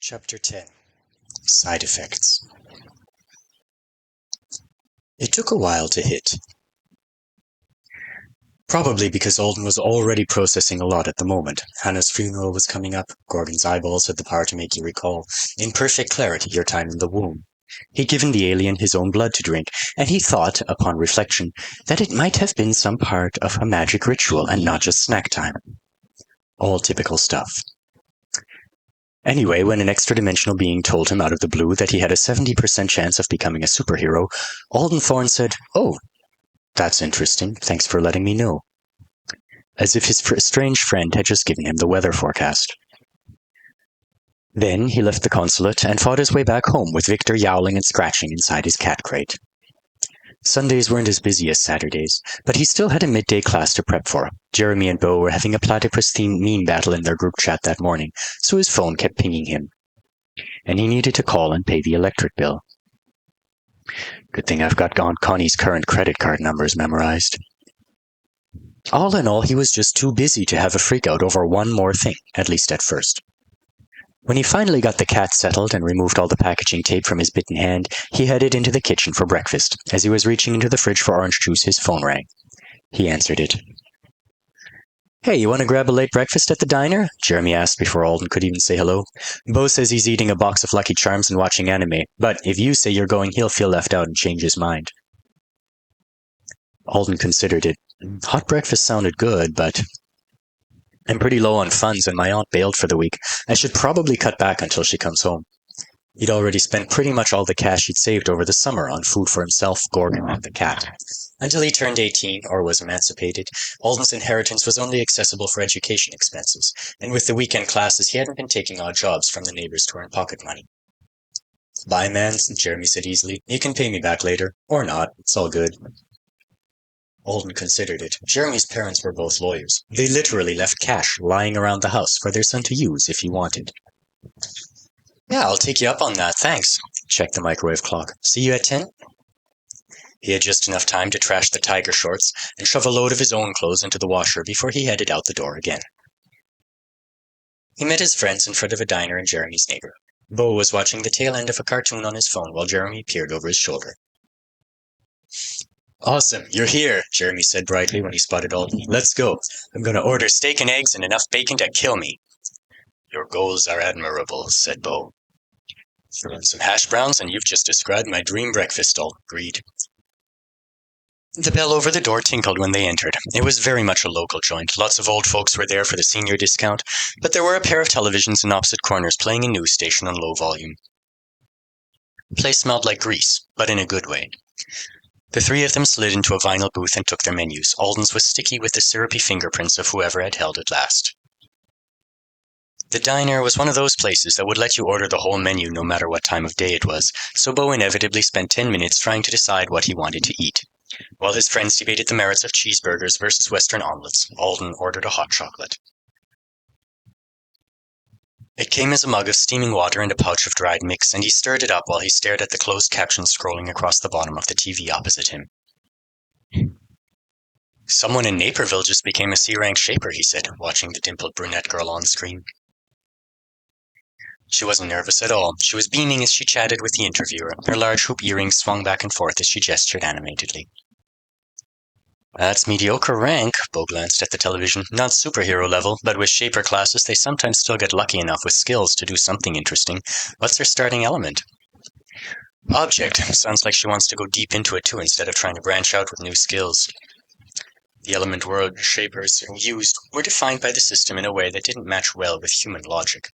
Chapter 10 Side Effects. It took a while to hit. Probably because Alden was already processing a lot at the moment. Hannah's funeral was coming up, Gorgon's eyeballs had the power to make you recall, in perfect clarity, your time in the womb. He'd given the alien his own blood to drink, and he thought, upon reflection, that it might have been some part of a magic ritual and not just snack time. All typical stuff. Anyway, when an extra-dimensional being told him out of the blue that he had a 70% chance of becoming a superhero, Alden Thorne said, "Oh, that's interesting. Thanks for letting me know." As if his strange friend had just given him the weather forecast. Then he left the consulate and fought his way back home with Victor yowling and scratching inside his cat crate. Sundays weren't as busy as Saturdays, but he still had a midday class to prep for. Jeremy and Beau were having a platypus-themed meme battle in their group chat that morning, so his phone kept pinging him. And he needed to call and pay the electric bill. Good thing I've got Aunt Connie's current credit card numbers memorized. All in all, he was just too busy to have a freak-out over one more thing, at least at first. When he finally got the cat settled and removed all the packaging tape from his bitten hand, he headed into the kitchen for breakfast. As he was reaching into the fridge for orange juice, his phone rang. He answered it. "Hey, you want to grab a late breakfast at the diner?" Jeremy asked before Alden could even say hello. "Beau says he's eating a box of Lucky Charms and watching anime, but if you say you're going, he'll feel left out and change his mind." Alden considered it. Hot breakfast sounded good, but I'm pretty low on funds and my aunt bailed for the week. I should probably cut back until she comes home. He'd already spent pretty much all the cash he'd saved over the summer on food for himself, Gorgon, and the cat. Until he turned 18, or was emancipated, Alden's inheritance was only accessible for education expenses, and with the weekend classes he hadn't been taking odd jobs from the neighbors to earn pocket money. "Bye, man," Jeremy said easily. "You can pay me back later. Or not. It's all good." Alden considered it. Jeremy's parents were both lawyers. They literally left cash lying around the house for their son to use if he wanted. "Yeah, I'll take you up on that, thanks." Check the microwave clock. "See you at 10? He had just enough time to trash the tiger shorts and shove a load of his own clothes into the washer before he headed out the door again. He met his friends in front of a diner in Jeremy's neighborhood. Beau was watching the tail end of a cartoon on his phone while Jeremy peered over his shoulder. "Awesome, you're here," Jeremy said brightly when he spotted Alden. "Let's go. I'm going to order steak and eggs and enough bacon to kill me." "Your goals are admirable," said Beau. "Throw in some hash browns and you've just described my dream breakfast," Alden agreed. The bell over the door tinkled when they entered. It was very much a local joint. Lots of old folks were there for the senior discount, but there were a pair of televisions in opposite corners playing a news station on low volume. The place smelled like grease, but in a good way. The three of them slid into a vinyl booth and took their menus. Alden's was sticky with the syrupy fingerprints of whoever had held it last. The diner was one of those places that would let you order the whole menu no matter what time of day it was, so Beau inevitably spent 10 minutes trying to decide what he wanted to eat. While his friends debated the merits of cheeseburgers versus Western omelets, Alden ordered a hot chocolate. It came as a mug of steaming water and a pouch of dried mix, and he stirred it up while he stared at the closed captions scrolling across the bottom of the TV opposite him. "Someone in Naperville just became a C-rank shaper," he said, watching the dimpled brunette girl on screen. She wasn't nervous at all. She was beaming as she chatted with the interviewer. Her large hoop earrings swung back and forth as she gestured animatedly. "That's mediocre rank," Beau glanced at the television. "Not superhero level, but with shaper classes they sometimes still get lucky enough with skills to do something interesting. What's their starting element?" "Object. Sounds like she wants to go deep into it too instead of trying to branch out with new skills." The element word shapers used were defined by the system in a way that didn't match well with human logic.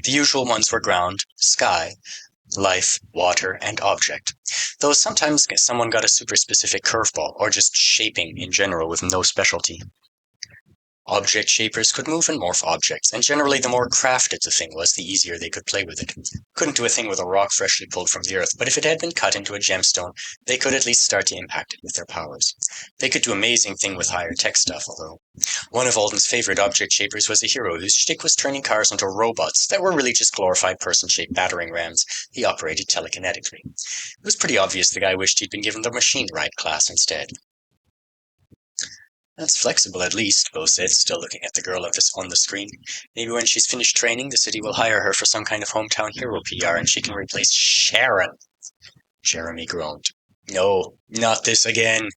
The usual ones were ground, sky, life, water, and object. Though sometimes someone got a super specific curveball, or just shaping in general with no specialty. Object shapers could move and morph objects, and generally the more crafted the thing was, the easier they could play with it. Couldn't do a thing with a rock freshly pulled from the earth, but if it had been cut into a gemstone, they could at least start to impact it with their powers. They could do amazing thing with higher tech stuff, although. One of Alden's favorite object shapers was a hero whose shtick was turning cars into robots that were really just glorified person-shaped battering rams he operated telekinetically. It was pretty obvious the guy wished he'd been given the machine right class instead. That's flexible at least, Bo said, still looking at the girl on the screen. Maybe when she's finished training, the city will hire her for some kind of hometown hero PR and she can replace Sharon. Jeremy groaned. No, not this again.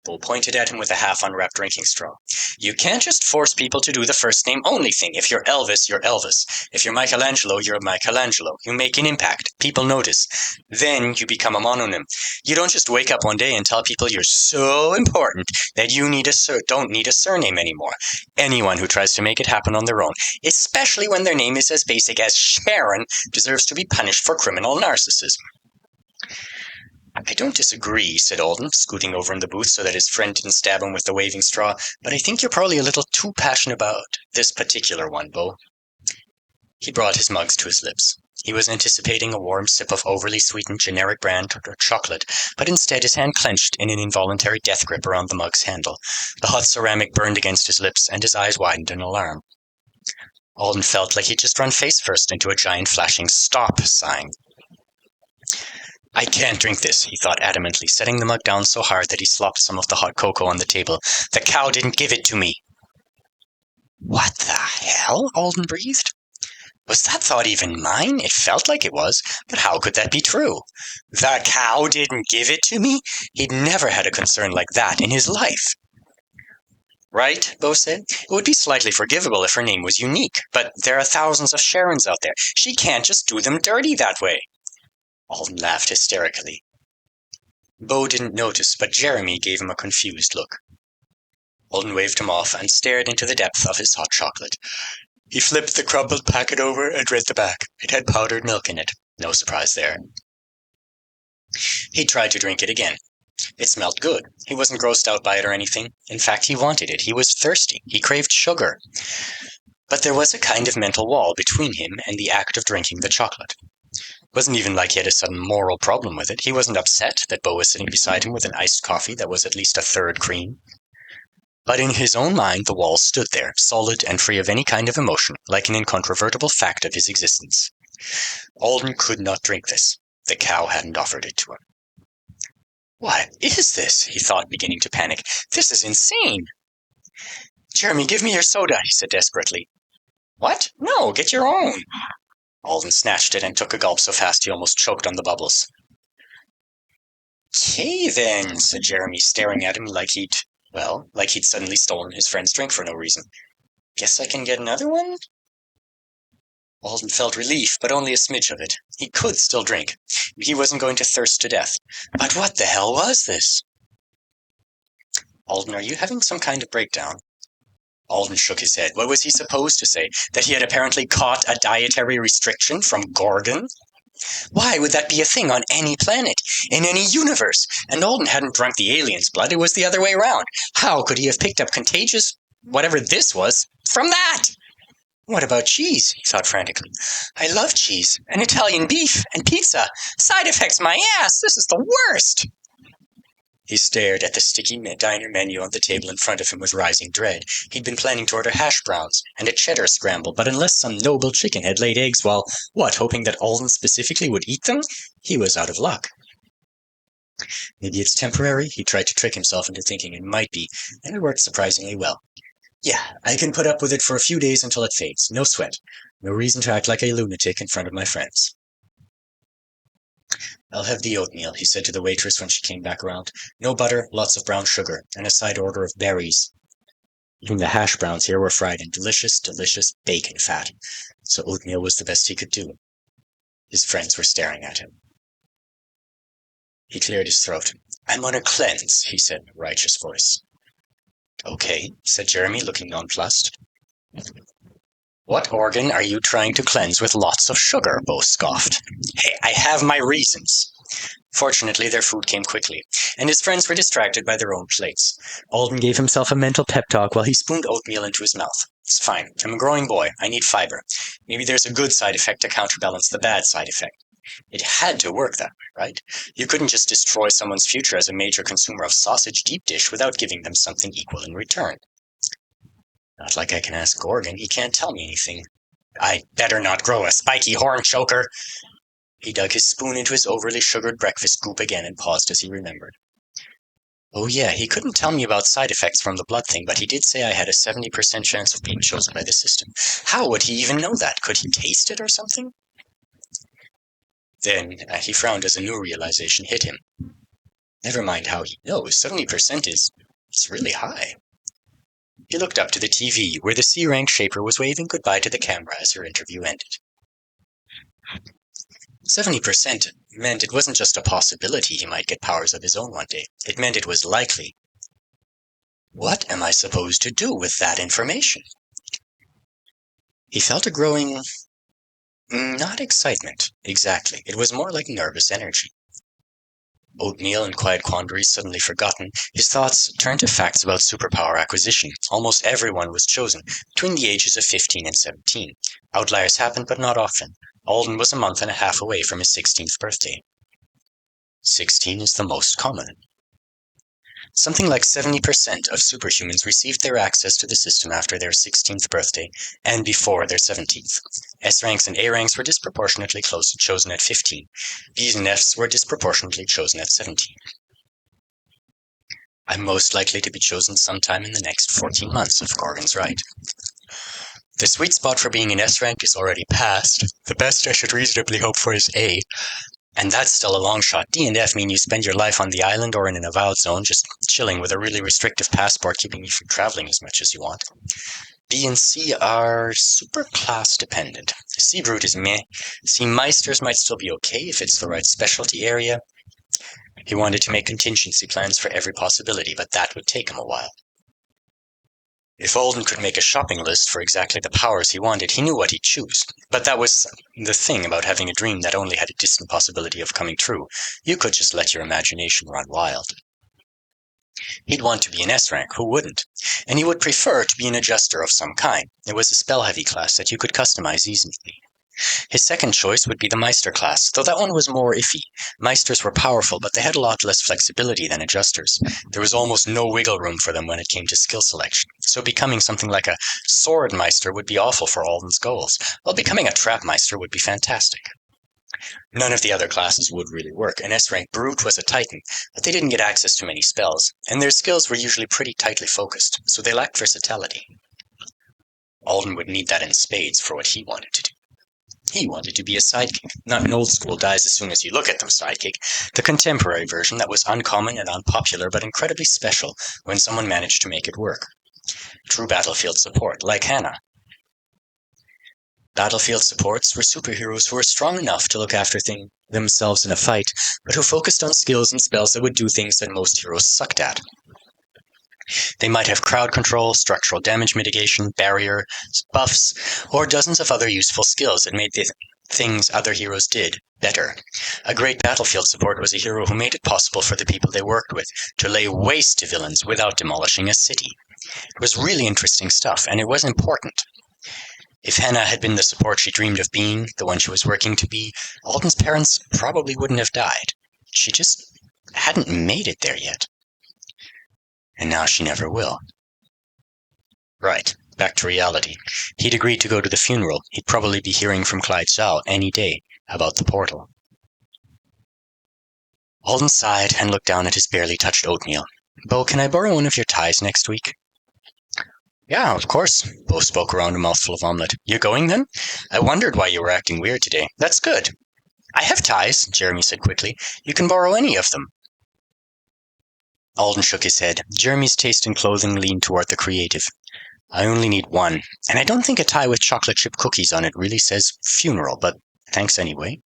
Bo pointed at him with a half-unwrapped drinking straw. You can't just force people to do the first-name only thing. If you're Elvis, you're Elvis. If you're Michelangelo, you're Michelangelo. You make an impact. People notice. Then you become a mononym. You don't just wake up one day and tell people you're so important that you don't need a surname anymore. Anyone who tries to make it happen on their own, especially when their name is as basic as Sharon, deserves to be punished for criminal narcissism. I don't disagree, said Alden, scooting over in the booth so that his friend didn't stab him with the waving straw, but I think you're probably a little too passionate about this particular one, Bo. He brought his mugs to his lips. He was anticipating a warm sip of overly sweetened generic brand chocolate, but instead his hand clenched in an involuntary death grip around the mug's handle. The hot ceramic burned against his lips, and his eyes widened in alarm. Alden felt like he'd just run face first into a giant flashing stop sign. I can't drink this, he thought adamantly, setting the mug down so hard that he slopped some of the hot cocoa on the table. The cow didn't give it to me. What the hell? Alden breathed. Was that thought even mine? It felt like it was, but how could that be true? The cow didn't give it to me? He'd never had a concern like that in his life. Right, Bo said. It would be slightly forgivable if her name was unique, but there are thousands of Sharons out there. She can't just do them dirty that way. Alden laughed hysterically. Bo didn't notice, but Jeremy gave him a confused look. Alden waved him off and stared into the depth of his hot chocolate. He flipped the crumpled packet over and read the back. It had powdered milk in it. No surprise there. He tried to drink it again. It smelled good. He wasn't grossed out by it or anything. In fact, he wanted it. He was thirsty. He craved sugar. But there was a kind of mental wall between him and the act of drinking the chocolate. It wasn't even like he had a sudden moral problem with it. He wasn't upset that Bo was sitting beside him with an iced coffee that was at least a third cream. But in his own mind, the wall stood there, solid and free of any kind of emotion, like an incontrovertible fact of his existence. Alden could not drink this. The cow hadn't offered it to him. What is this? He thought, beginning to panic. This is insane. Jeremy, give me your soda, he said desperately. What? No, get your own. Alden snatched it and took a gulp so fast he almost choked on the bubbles. Okay then, said Jeremy, staring at him like he'd suddenly stolen his friend's drink for no reason. Guess I can get another one? Alden felt relief, but only a smidge of it. He could still drink. He wasn't going to thirst to death. But what the hell was this? Alden, are you having some kind of breakdown? Alden shook his head. What was he supposed to say? That he had apparently caught a dietary restriction from Gorgon? Why would that be a thing on any planet, in any universe? And Alden hadn't drunk the alien's blood, it was the other way around. How could he have picked up contagious, whatever this was, from that? What about cheese? He thought frantically. I love cheese, and Italian beef, and pizza. Side effects, my ass! This is the worst! He stared at the sticky diner menu on the table in front of him with rising dread. He'd been planning to order hash browns and a cheddar scramble, but unless some noble chicken had laid eggs while, hoping that Alden specifically would eat them? He was out of luck. Maybe it's temporary, he tried to trick himself into thinking it might be, and it worked surprisingly well. Yeah, I can put up with it for a few days until it fades. No sweat. No reason to act like a lunatic in front of my friends. I'll have the oatmeal, he said to the waitress when she came back around. No butter, lots of brown sugar, and a side order of berries. Even the hash browns here were fried in delicious, delicious bacon fat, so oatmeal was the best he could do. His friends were staring at him. He cleared his throat. I'm on a cleanse, he said in a righteous voice. Okay, said Jeremy, looking nonplussed. What organ are you trying to cleanse with lots of sugar? Bo scoffed. Hey, I have my reasons. Fortunately, their food came quickly, and his friends were distracted by their own plates. Alden gave himself a mental pep talk while he spooned oatmeal into his mouth. It's fine. I'm a growing boy. I need fiber. Maybe there's a good side effect to counterbalance the bad side effect. It had to work that way, right? You couldn't just destroy someone's future as a major consumer of sausage deep dish without giving them something equal in return. Not like I can ask Gorgon. He can't tell me anything. I better not grow a spiky horn choker. He dug his spoon into his overly sugared breakfast goop again and paused as he remembered. Oh yeah, he couldn't tell me about side effects from the blood thing, but he did say I had a 70% chance of being chosen by the system. How would he even know that? Could he taste it or something? Then he frowned as a new realization hit him. Never mind how he knows, 70% it's really high. He looked up to the TV, where the C-rank shaper was waving goodbye to the camera as her interview ended. 70% meant it wasn't just a possibility he might get powers of his own one day. It meant it was likely. What am I supposed to do with that information? He felt a growing... not excitement, exactly. It was more like nervous energy. Oatmeal and quiet quandaries suddenly forgotten, his thoughts turned to facts about superpower acquisition. Almost everyone was chosen, between the ages of 15 and 17. Outliers happened, but not often. Alden was a month and a half away from his 16th birthday. 16 is the most common. Something like 70% of superhumans received their access to the system after their 16th birthday and before their 17th. S ranks and A ranks were disproportionately chosen at 15. Bs and Fs were disproportionately chosen at 17. I'm most likely to be chosen sometime in the next 14 months, if Gorgon's right. The sweet spot for being an S rank is already past. The best I should reasonably hope for is A. And that's still a long shot. D and F mean you spend your life on the island or in an avowed zone, just chilling with a really restrictive passport keeping you from traveling as much as you want. B and C are super class dependent. C brute is meh. C meisters might still be okay if it's the right specialty area. He wanted to make contingency plans for every possibility, but that would take him a while. If Alden could make a shopping list for exactly the powers he wanted, he knew what he'd choose. But that was the thing about having a dream that only had a distant possibility of coming true. You could just let your imagination run wild. He'd want to be an S rank, who wouldn't? And he would prefer to be an adjuster of some kind. It was a spell-heavy class that you could customize easily. His second choice would be the Meister class, though that one was more iffy. Meisters were powerful, but they had a lot less flexibility than adjusters. There was almost no wiggle room for them when it came to skill selection, so becoming something like a Sword Meister would be awful for Alden's goals, while becoming a Trap Meister would be fantastic. None of the other classes would really work. An S-rank Brute was a Titan, but they didn't get access to many spells, and their skills were usually pretty tightly focused, so they lacked versatility. Alden would need that in spades for what he wanted to do. He wanted to be a sidekick, not an old-school dies as soon as you look at them sidekick, the contemporary version that was uncommon and unpopular but incredibly special when someone managed to make it work. True battlefield support, like Hannah. Battlefield supports were superheroes who were strong enough to look after themselves in a fight, but who focused on skills and spells that would do things that most heroes sucked at. They might have crowd control, structural damage mitigation, barrier, buffs, or dozens of other useful skills that made the things other heroes did better. A great battlefield support was a hero who made it possible for the people they worked with to lay waste to villains without demolishing a city. It was really interesting stuff, and it was important. If Hannah had been the support she dreamed of being, the one she was working to be, Alden's parents probably wouldn't have died. She just hadn't made it there yet. And now she never will. Right, back to reality. He'd agreed to go to the funeral. He'd probably be hearing from Clyde Zhao any day about the portal. Alden sighed and looked down at his barely touched oatmeal. Bo, can I borrow one of your ties next week? Yeah, of course, Bo spoke around a mouthful of omelette. You going then? I wondered why you were acting weird today. That's good. I have ties, Jeremy said quickly. You can borrow any of them. Alden shook his head. Jeremy's taste in clothing leaned toward the creative. I only need one, and I don't think a tie with chocolate chip cookies on it really says funeral, but thanks anyway.